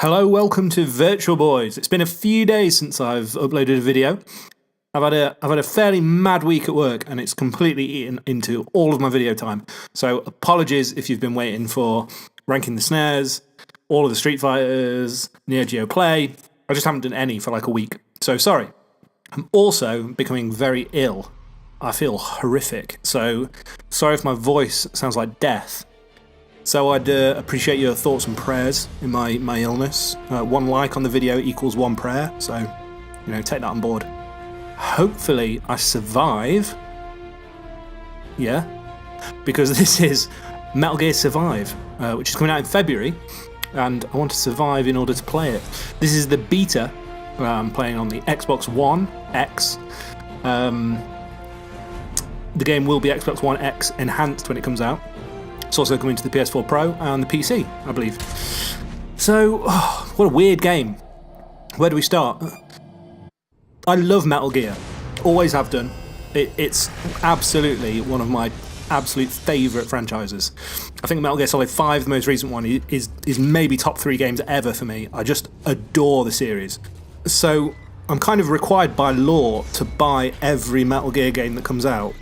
Hello, welcome to Virtua Boys. It's been a few days since I've uploaded a video. I've had a fairly mad week at work, and it's completely eaten into all of my video time. So apologies if you've been waiting for Ranking the Snares, all of the Street Fighters, Neo Geo Play. I just haven't done any for like a week. So sorry. I'm also becoming very ill. I feel horrific. So sorry if my voice sounds like death. So I'd appreciate your thoughts and prayers in my illness. One like on the video equals one prayer, so, take that on board. Hopefully I survive. Yeah. Because this is Metal Gear Survive, which is coming out in February, and I want to survive in order to play it. This is the beta. I'm playing on the Xbox One X. The game will be Xbox One X enhanced when it comes out. It's also coming to the PS4 Pro and the PC, I believe. So, what a weird game. Where do we start? I love Metal Gear. Always have done. It's absolutely one of my absolute favourite franchises. I think Metal Gear Solid 5, the most recent one, is maybe top 3 games ever for me. I just adore the series. So, I'm kind of required by law to buy every Metal Gear game that comes out.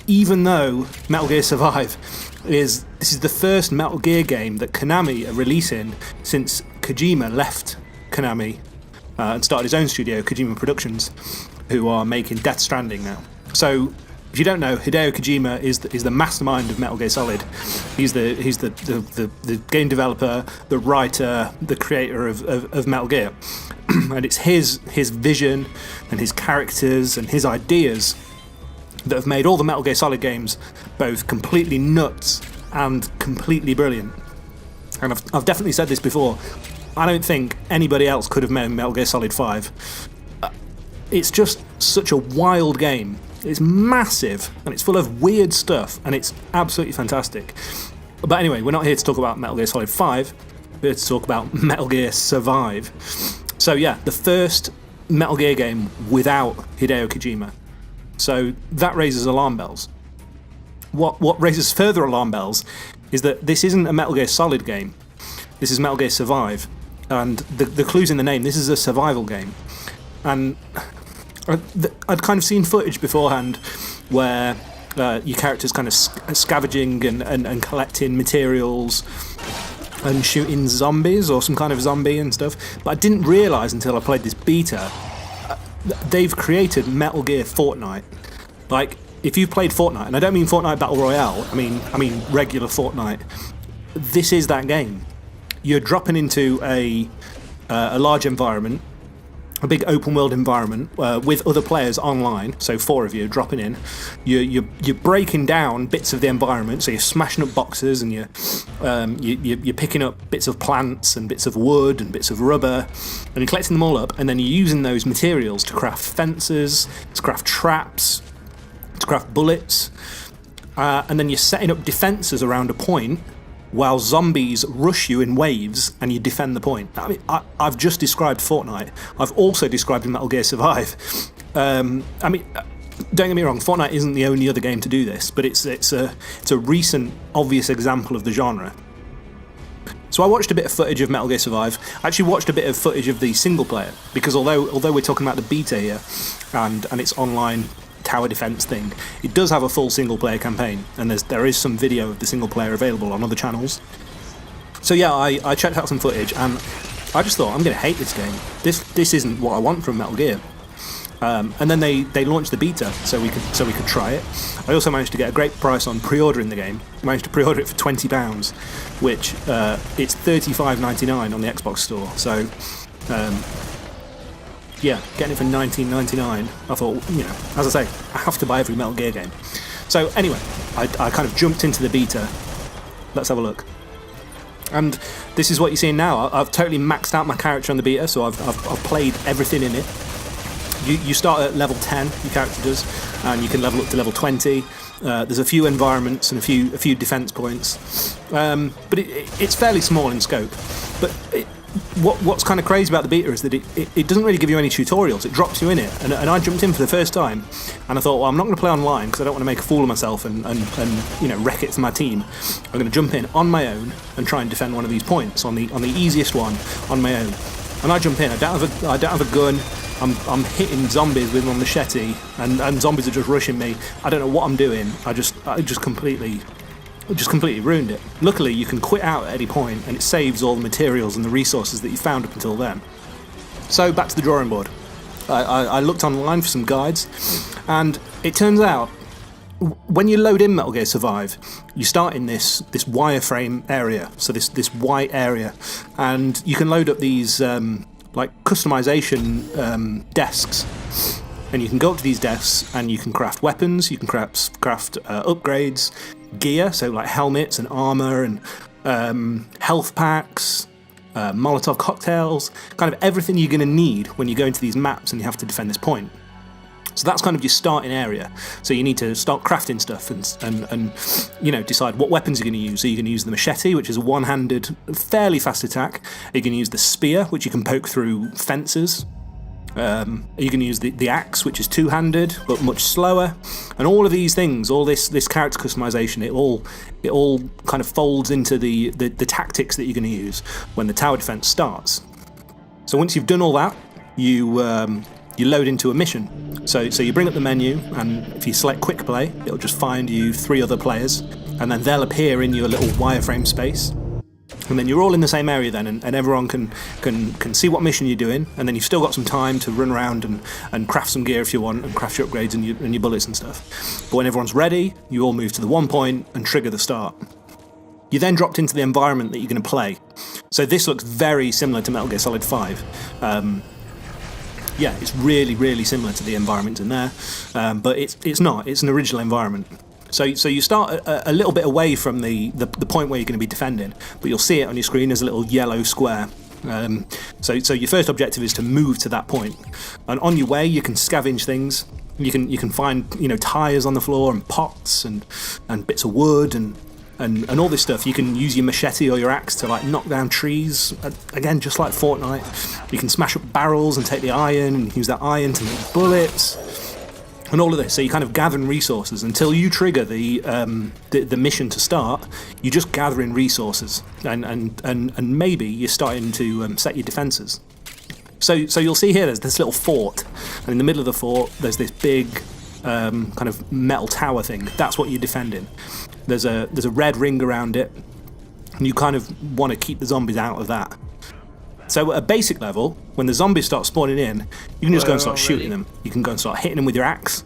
Even though Metal Gear Survive this is the first Metal Gear game that Konami are releasing since Kojima left Konami and started his own studio, Kojima Productions, who are making Death Stranding now. So, if you don't know, Hideo Kojima is the mastermind of Metal Gear Solid. He's the game developer, the writer, the creator of Metal Gear, and it's his vision and his characters and his ideas that have made all the Metal Gear Solid games both completely nuts and completely brilliant. And I've definitely said this before, I don't think anybody else could have made Metal Gear Solid 5. It's just such a wild game. It's massive, and it's full of weird stuff, and it's absolutely fantastic. But anyway, we're not here to talk about Metal Gear Solid 5, we're here to talk about Metal Gear Survive. So yeah, the first Metal Gear game without Hideo Kojima. So that raises alarm bells. What raises further alarm bells is that this isn't a Metal Gear Solid game. This is Metal Gear Survive. And the clue's in the name. This is a survival game. And I'd kind of seen footage beforehand where your character's kind of scavenging and collecting materials and shooting zombies or some kind of zombie and stuff. But I didn't realise until I played this beta they've created Metal Gear Fortnite. Like, if you've played Fortnite, and I don't mean Fortnite Battle Royale, I mean regular Fortnite, this is that game. You're dropping into a large environment, a big open world environment with other players online, so 4 of you dropping in. You're breaking down bits of the environment, so you're smashing up boxes and you're picking up bits of plants and bits of wood and bits of rubber, and you're collecting them all up, and then you're using those materials to craft fences, to craft traps, to craft bullets, and then you're setting up defences around a point while zombies rush you in waves and you defend the point. I mean, I've just described Fortnite. I've also described Metal Gear Survive. Don't get me wrong, Fortnite isn't the only other game to do this, but it's a recent, obvious example of the genre. So I watched a bit of footage of Metal Gear Survive. I actually watched a bit of footage of the single player, because although we're talking about the beta here, and its online tower defense thing, it does have a full single player campaign, and there is some video of the single player available on other channels. So yeah, I checked out some footage, and I just thought, I'm going to hate this game. This isn't what I want from Metal Gear. And then they launched the beta, so we could try it. I also managed to get a great price on pre-ordering the game. I managed to pre-order it for £20, which it's $35.99 on the Xbox store. So yeah, getting it for $19.99, I thought, as I say, I have to buy every Metal Gear game. So anyway, I kind of jumped into the beta. Let's have a look. And this is what you're seeing now. I've totally maxed out my character on the beta, so I've played everything in it. You start at level 10, your character does, and you can level up to level 20. There's a few environments and a few defense points, but it's fairly small in scope. But what's kind of crazy about the beta is that it doesn't really give you any tutorials. It drops you in it, and I jumped in for the first time, and I thought, well, I'm not going to play online because I don't want to make a fool of myself and wreck it for my team. I'm going to jump in on my own and try and defend one of these points on the easiest one on my own. And I jump in. I don't have a gun. I'm hitting zombies with my machete, and zombies are just rushing me. I don't know what I'm doing. I just completely ruined it. Luckily, you can quit out at any point, and it saves all the materials and the resources that you found up until then. So back to the drawing board. I looked online for some guides, and it turns out when you load in Metal Gear Survive, you start in this wireframe area, so this white area, and you can load up these like customization desks. And you can go up to these desks and you can craft weapons, you can craft upgrades, gear, so like helmets and armor and health packs, Molotov cocktails, kind of everything you're going to need when you go into these maps and you have to defend this point. So that's kind of your starting area. So you need to start crafting stuff and decide what weapons you're going to use. So you can use the machete, which is a one-handed, fairly fast attack. You can use the spear, which you can poke through fences. You can use the axe, which is two-handed but much slower, and all of these things, all this character customization, it all kind of folds into the tactics that you're going to use when the tower defense starts. So once you've done all that, you load into a mission. So you bring up the menu, and if you select quick play, it'll just find you 3 other players, and then they'll appear in your little wireframe space. And then you're all in the same area then, and everyone can see what mission you're doing, and then you've still got some time to run around and craft some gear if you want, and craft your upgrades and your bullets and stuff. But when everyone's ready, you all move to the one point and trigger the start. You're then dropped into the environment that you're going to play. So this looks very similar to Metal Gear Solid 5. Yeah, it's really, really similar to the environment in there, but it's not. It's an original environment. So you start a little bit away from the point where you're going to be defending, but you'll see it on your screen as a little yellow square. So your first objective is to move to that point, and on your way you can scavenge things. You can find tires on the floor and pots and bits of wood and all this stuff. You can use your machete or your axe to like knock down trees. Again, just like Fortnite, you can smash up barrels and take the iron and use that iron to make bullets. And all of this, so you're kind of gathering resources until you trigger the mission to start. You're just gathering resources, and maybe you're starting to set your defences. So you'll see here there's this little fort, and in the middle of the fort there's this big kind of metal tower thing. That's what you're defending. There's a red ring around it, and you kind of want to keep the zombies out of that. So at a basic level, when the zombies start spawning in, you can just go and start shooting them. You can go and start hitting them with your axe.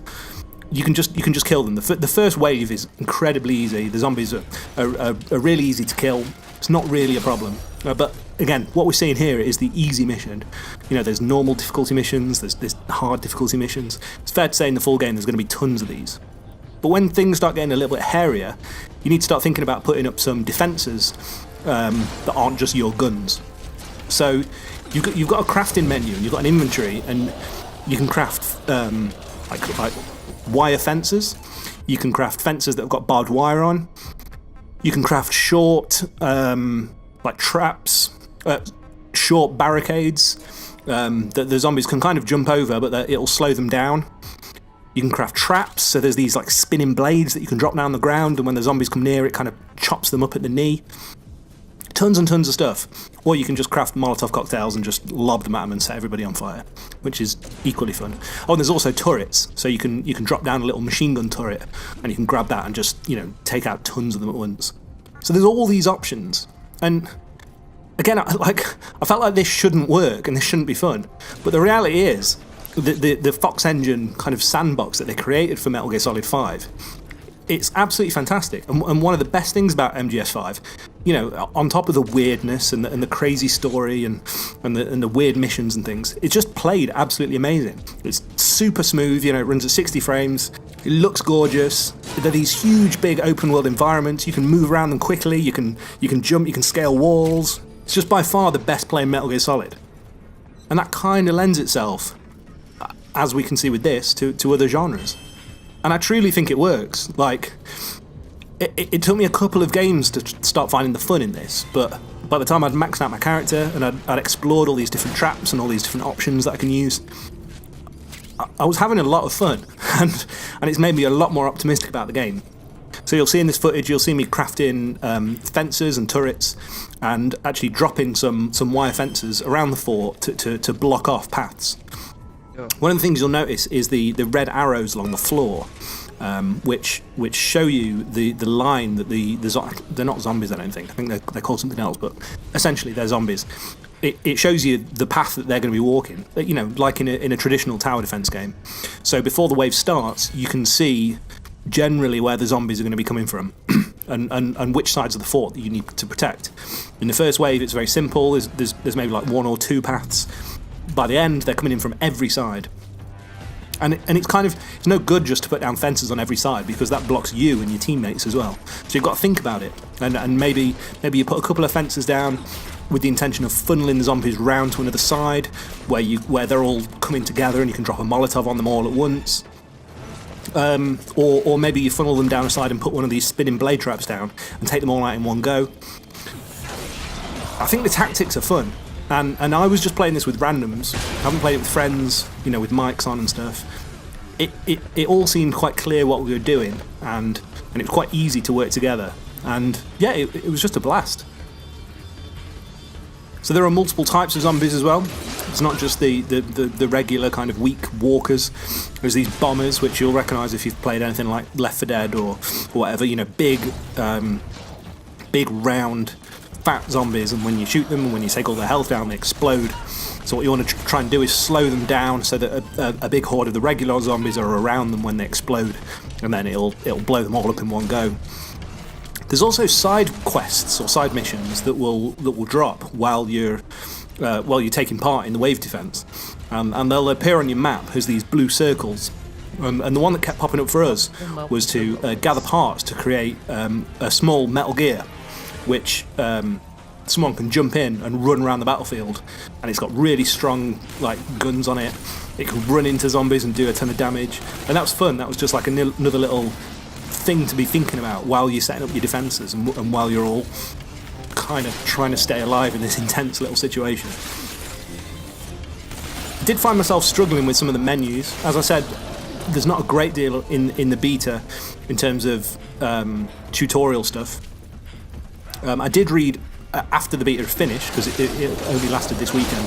You can just kill them. The first wave is incredibly easy. The zombies are really easy to kill. It's not really a problem. But again, what we're seeing here is the easy mission. There's normal difficulty missions, there's hard difficulty missions. It's fair to say in the full game there's going to be tons of these. But when things start getting a little bit hairier, you need to start thinking about putting up some defences that aren't just your guns. So you've got a crafting menu and you've got an inventory, and you can craft like wire fences. You can craft fences that have got barbed wire on. You can craft short like traps, short barricades that the zombies can kind of jump over, but it'll slow them down. You can craft traps, so there's these like spinning blades that you can drop down the ground, and when the zombies come near, it kind of chops them up at the knee. Tons and tons of stuff. Or you can just craft Molotov cocktails and just lob them at them and set everybody on fire, which is equally fun. Oh, and there's also turrets, so you can drop down a little machine gun turret, and you can grab that and just take out tons of them at once. So there's all these options, and again, I felt like this shouldn't work and this shouldn't be fun, but the reality is the Fox Engine kind of sandbox that they created for Metal Gear Solid 5. It's absolutely fantastic, and one of the best things about MGS5, on top of the weirdness and the crazy story and the weird missions and things, it just played absolutely amazing. It's super smooth, it runs at 60 frames, it looks gorgeous. There are these huge, big open world environments. You can move around them quickly. You can jump. You can scale walls. It's just by far the best playing Metal Gear Solid, and that kind of lends itself, as we can see with this, to other genres. And I truly think it works. Like, it took me a couple of games to start finding the fun in this, but by the time I'd maxed out my character and I'd explored all these different traps and all these different options that I can use, I was having a lot of fun, and it's made me a lot more optimistic about the game. So you'll see in this footage, you'll see me crafting fences and turrets, and actually dropping some wire fences around the fort to block off paths. Yeah. One of the things you'll notice is the red arrows along the floor, which show you the line that they're not zombies. I don't think. I think they're called something else, but essentially they're zombies. It shows you the path that they're going to be walking. You know, like in a traditional tower defense game. So before the wave starts, you can see generally where the zombies are going to be coming from, and which sides of the fort that you need to protect. In the first wave, it's very simple. There's maybe like 1 or 2 paths. By the end, they're coming in from every side, and it's no good just to put down fences on every side, because that blocks you and your teammates as well. So you've got to think about it, and maybe you put a couple of fences down with the intention of funneling the zombies round to another side where they're all coming together, and you can drop a Molotov on them all at once. Or maybe you funnel them down a side and put one of these spinning blade traps down and take them all out in one go. I think the tactics are fun, and I was just playing this with randoms. I haven't played it with friends, you know, with mics on and stuff. It all seemed quite clear what we were doing, and it was quite easy to work together. And yeah, it was just a blast. So there are multiple types of zombies as well. It's not just the regular kind of weak walkers. There's these bombers, which you'll recognise if you've played anything like Left 4 Dead or whatever. You know, big round, fat zombies, and when you shoot them and when you take all their health down, they explode. So what you want to try and do is slow them down so that a big horde of the regular zombies are around them when they explode, and then it'll blow them all up in one go. There's also side quests or side missions that will drop while you're taking part in the wave defense, and they'll appear on your map as these blue circles. And the one that kept popping up for us was to gather parts to create a small Metal Gear, which someone can jump in and run around the battlefield, and it's got really strong like guns on it. It can run into zombies and do a ton of damage, and that was fun. That was just like another little thing to be thinking about while you're setting up your defences and while you're all kind of trying to stay alive in this intense little situation. I did find myself struggling with some of the menus. As I said, there's not a great deal in the beta in terms of tutorial stuff. I did read after the beta had finished, because it only lasted this weekend.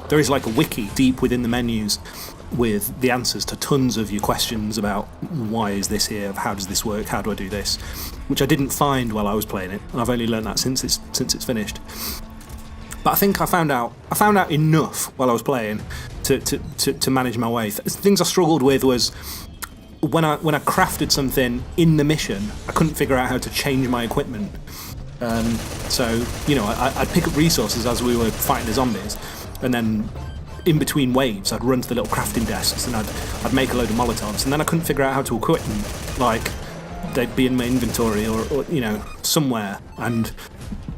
There is like a wiki deep within the menus with the answers to tons of your questions about why is this here, how does this work, how do I do this, which I didn't find while I was playing it, and I've only learned that since it's finished. But I think I found out enough while I was playing to manage my way. Things I struggled with was when I crafted something in the mission, I couldn't figure out how to change my equipment. So you know, I'd pick up resources as we were fighting the zombies, and then in between waves, I'd run to the little crafting desks and I'd make a load of Molotovs, and then I couldn't figure out how to equip them. Like, they'd be in my inventory or you know, somewhere,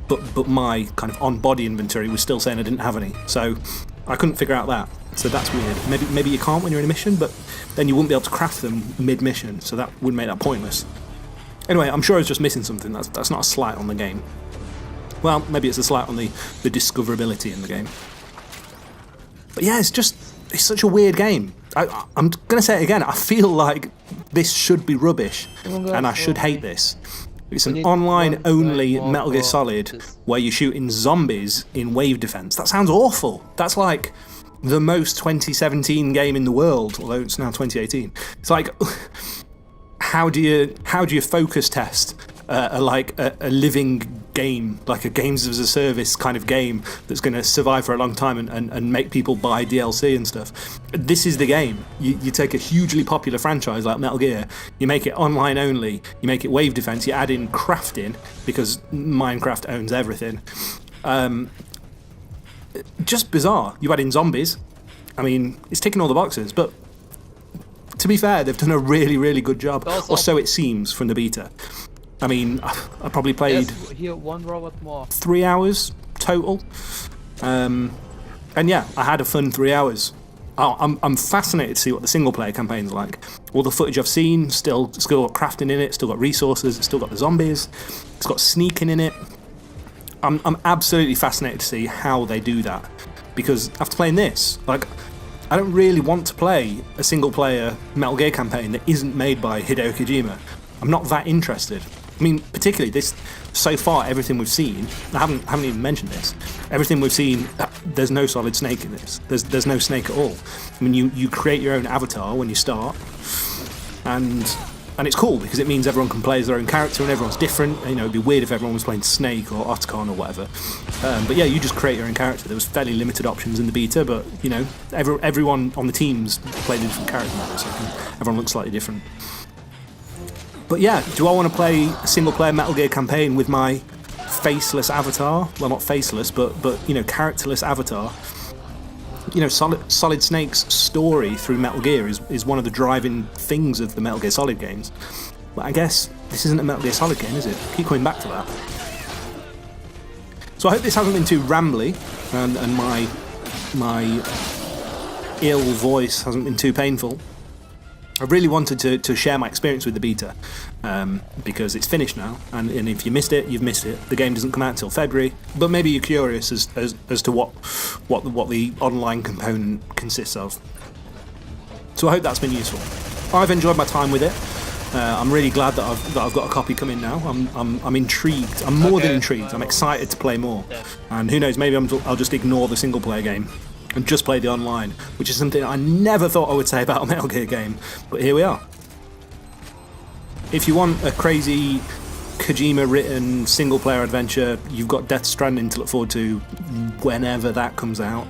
but my kind of on-body inventory was still saying I didn't have any, so I couldn't figure out that. So that's weird. Maybe you can't when you're in a mission, but then you wouldn't be able to craft them mid-mission, so that would make that pointless. Anyway, I'm sure I was just missing something. That's not a slight on the game. Well, maybe it's a slight on the discoverability in the game. But yeah, it's such a weird game. I'm going to say it again. I feel like this should be rubbish, and I should hate this. It's an online-only Metal Gear Solid where you're shooting zombies in wave defense. That sounds awful. That's like the most 2017 game in the world, although it's now 2018. It's like, how do you focus test a living game, like a games as a service kind of game that's going to survive for a long time and make people buy DLC and stuff? This is the game. You take a hugely popular franchise like Metal Gear, you make it online only, you make it wave defense, you add in crafting because Minecraft owns everything. Just bizarre. You add in zombies. I mean, it's ticking all the boxes, but to be fair, they've done a really, really good job, or so it seems from the beta. I mean, I probably played here, one robot more. 3 hours total, and yeah, I had a fun 3 hours. I'm fascinated to see what the single player campaign's like. All the footage I've seen, still got crafting in it, still got resources, it's still got the zombies, it's got sneaking in it. I'm absolutely fascinated to see how they do that, because after playing this, like, I don't really want to play a single player Metal Gear campaign that isn't made by Hideo Kojima. I'm not that interested. I mean, particularly this, so far, everything we've seen, I haven't even mentioned this, everything we've seen, there's no Solid Snake in this. There's no Snake at all. I mean, you create your own avatar when you start, and it's cool because it means everyone can play as their own character and everyone's different. You know, it'd be weird if everyone was playing Snake or Otacon or whatever. But yeah, you just create your own character. There was fairly limited options in the beta, but you know, everyone on the teams played a different character model, so everyone looks slightly different. But yeah, do I want to play a single-player Metal Gear campaign with my faceless avatar? Well, not faceless, but you know, characterless avatar. You know, Solid Snake's story through Metal Gear is one of the driving things of the Metal Gear Solid games. But I guess this isn't a Metal Gear Solid game, is it? Keep coming back to that. So I hope this hasn't been too rambly, and my ill voice hasn't been too painful. I really wanted to share my experience with the beta, because it's finished now, and if you missed it, you've missed it. The game doesn't come out until February, but maybe you're curious as to what the online component consists of. So I hope that's been useful. I've enjoyed my time with it. I'm really glad that I've got a copy coming now. I'm intrigued. I'm more than intrigued. I'm excited to play more, and who knows? Maybe I'll just ignore the single player game and just play the online, which is something I never thought I would say about a Metal Gear game, but here we are. If you want a crazy Kojima-written single-player adventure, you've got Death Stranding to look forward to whenever that comes out.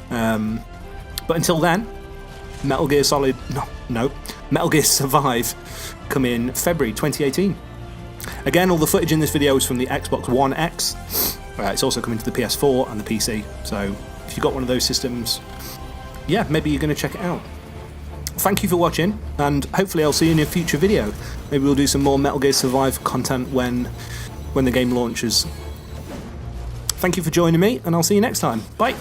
But until then, Metal Gear Survive come in February 2018. Again, all the footage in this video is from the Xbox One X. It's also coming to the PS4 and the PC, so if you've got one of those systems, yeah, maybe you're going to check it out. Thank you for watching, and hopefully I'll see you in a future video. Maybe we'll do some more Metal Gear Survive content when the game launches. Thank you for joining me, and I'll see you next time. Bye!